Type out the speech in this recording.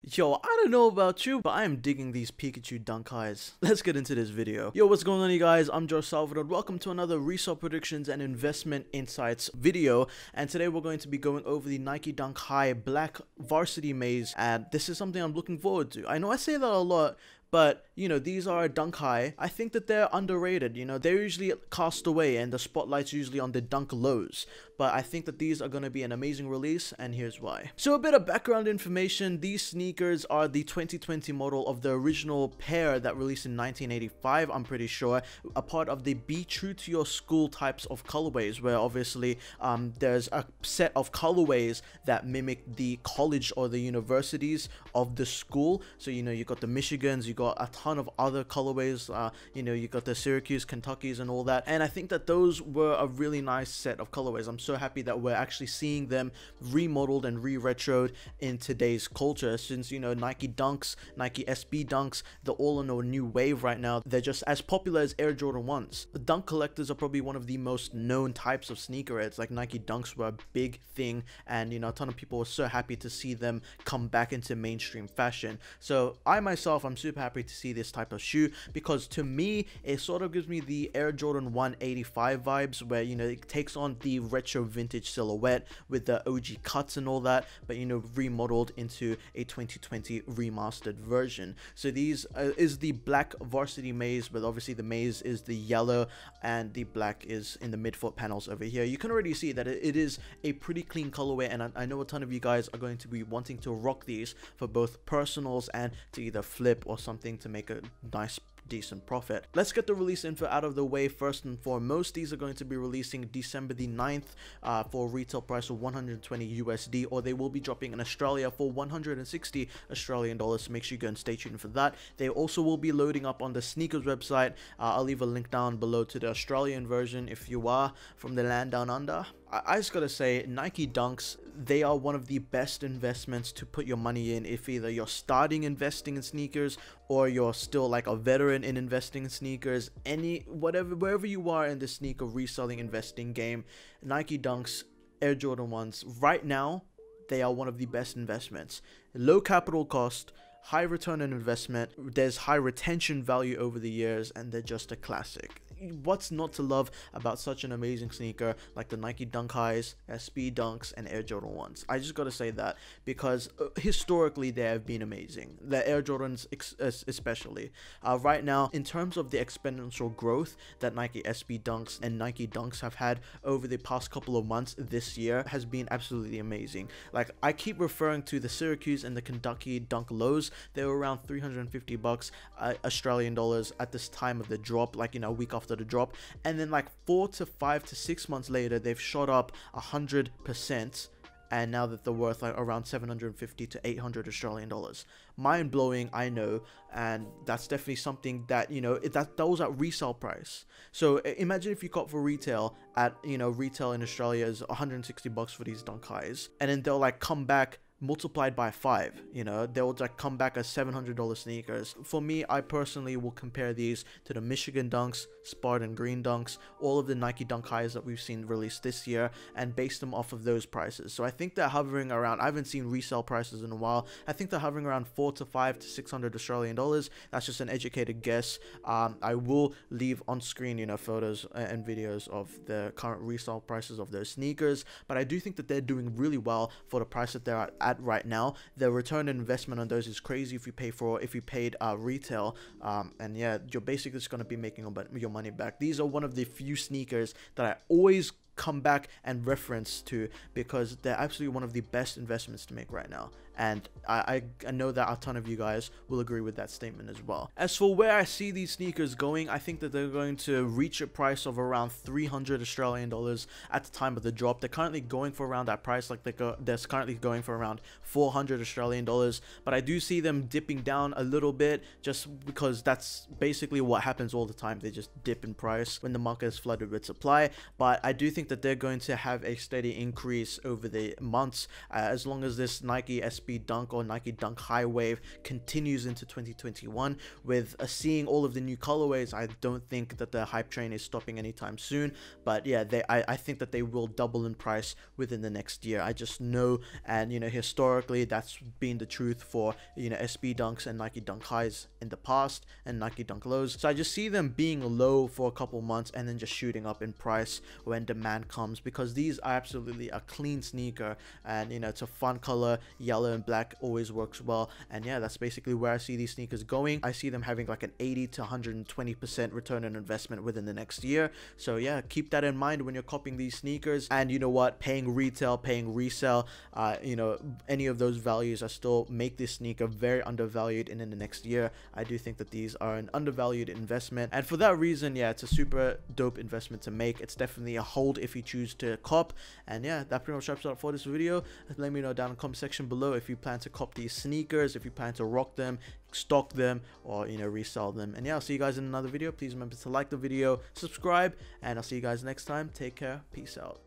Yo, I don't know about you, but I am digging these Pikachu dunk highs. Let's get into this video. Yo, what's going on, you guys? I'm Salvador. Welcome to another resale predictions and investment insights video. And today we're going to be going over the Nike Dunk High Black Varsity Maize. And this is something I'm looking forward to. I know I say that a lot, but, you know, these are a dunk high. I think that they're underrated. You know, they're usually cast away and the spotlight's usually on the dunk lows. But I think that these are going to be an amazing release, and here's why. So a bit of background information. These sneakers are the 2020 model of the original pair that released in 1985, I'm pretty sure. A part of the Be True to Your School types of colorways, where obviously there's a set of colorways that mimic the college or the universities of the school. So, you know, you got the Michigans, you got a ton of other colorways, you know, you got the Syracuse, Kentuckys and all that. And I think that those were a really nice set of colorways. I'm so happy that we're actually seeing them remodeled and re-retroed in today's culture, since, you know, Nike Dunks, Nike SB Dunks, they're all on a new wave right now. They're just as popular as Air Jordan 1s. The dunk collectors are probably one of the most known types of sneakerheads. Like, Nike Dunks were a big thing, and, you know, a ton of people were so happy to see them come back into mainstream fashion. So I myself, I'm super happy to see this type of shoe, because to me it sort of gives me the Air Jordan 185 vibes, where, you know, it takes on the retro vintage silhouette with the OG cuts and all that, but, you know, remodeled into a 2020 remastered version. So these is the black Varsity Maize, but obviously the maize is the yellow and the black is in the midfoot panels over here. You can already see that it is a pretty clean colorway, and I know a ton of you guys are going to be wanting to rock these for both personals and to either flip or something to make a nice decent profit. Let's get the release info out of the way. First and foremost, these are going to be releasing December the 9th for a retail price of 120 USD, or they will be dropping in Australia for 160 Australian dollars, so make sure you go and stay tuned for that. They also will be loading up on the sneakers website. I'll leave a link down below to the Australian version if you are from the land down under. I just gotta say, Nike Dunks, they are one of the best investments to put your money in if either you're starting investing in sneakers or you're still like a veteran in investing in sneakers. Wherever you are in the sneaker reselling investing game, Nike Dunks, Air Jordan 1s, right now, they are one of the best investments. Low capital cost, high return on investment, there's high retention value over the years, and they're just a classic. What's not to love about such an amazing sneaker like the Nike Dunk Highs, SB Dunks, and Air Jordan 1s? I just gotta say that, because historically they have been amazing. The Air Jordans especially. Right now, in terms of the exponential growth that Nike SB Dunks and Nike Dunks have had over the past couple of months this year has been absolutely amazing. Like, I keep referring to the Syracuse and the Kentucky Dunk lows. They were around 350 bucks Australian dollars at this time of the drop, like, you know, a week after the drop, and then like 4 to 5 to 6 months later they've shot up 100%, and now that they're worth like around 750 to 800 Australian dollars. Mind blowing, I know, and that's definitely something that, you know, that was at resale price. So imagine if you got for retail at, you know, retail in Australia is 160 bucks for these dunk highs, and then they'll like come back multiplied by 5, you know, they'll like come back as $700 sneakers. For me, I personally will compare these to the Michigan Dunks, Spartan Green Dunks, all of the Nike Dunk Highs that we've seen released this year, and base them off of those prices. So I think they're hovering around, I haven't seen resale prices in a while, I think they're hovering around 4 to 5 to 600 Australian dollars. That's just an educated guess. I will leave on screen, you know, photos and videos of the current resale prices of those sneakers, but I do think that they're doing really well for the price that they're at right now. The return on investment on those is crazy if you paid retail, and yeah, you're basically just going to be making your money back. These are one of the few sneakers that I always come back and reference to, because they're absolutely one of the best investments to make right now, and I know that a ton of you guys will agree with that statement as well. As for where I see these sneakers going, I think that they're going to reach a price of around 300 Australian dollars at the time of the drop. They're currently going for around that price, like they're currently going for around 400 Australian dollars, but I do see them dipping down a little bit, just because that's basically what happens all the time. They just dip in price when the market is flooded with supply, but I do think that they're going to have a steady increase over the months, as long as this Nike SB SB Dunk or Nike Dunk High Wave continues into 2021 with seeing all of the new colorways. I don't think that the hype train is stopping anytime soon, but yeah, I think that they will double in price within the next year. I just know, and you know, historically that's been the truth for, you know, SB Dunks and Nike Dunk Highs in the past and Nike Dunk Lows. So I just see them being low for a couple months and then just shooting up in price when demand comes, because these are absolutely a clean sneaker, and you know, it's a fun color. Yellow and black always works well, and yeah, that's basically where I see these sneakers going. I see them having like an 80 to 120% return on investment within the next year. So yeah, keep that in mind when you're copying these sneakers. And you know what, paying retail, paying resell, you know, any of those values are still make this sneaker very undervalued, and in the next year I do think that these are an undervalued investment, and for that reason, yeah, it's a super dope investment to make. It's definitely a hold if you choose to cop. And yeah, that pretty much wraps it up for this video. Let me know down in the comment section below if you plan to cop these sneakers, if you plan to rock them, stock them, or you know, resell them. And yeah, I'll see you guys in another video. Please remember to like the video, subscribe, and I'll see you guys next time. Take care, peace out.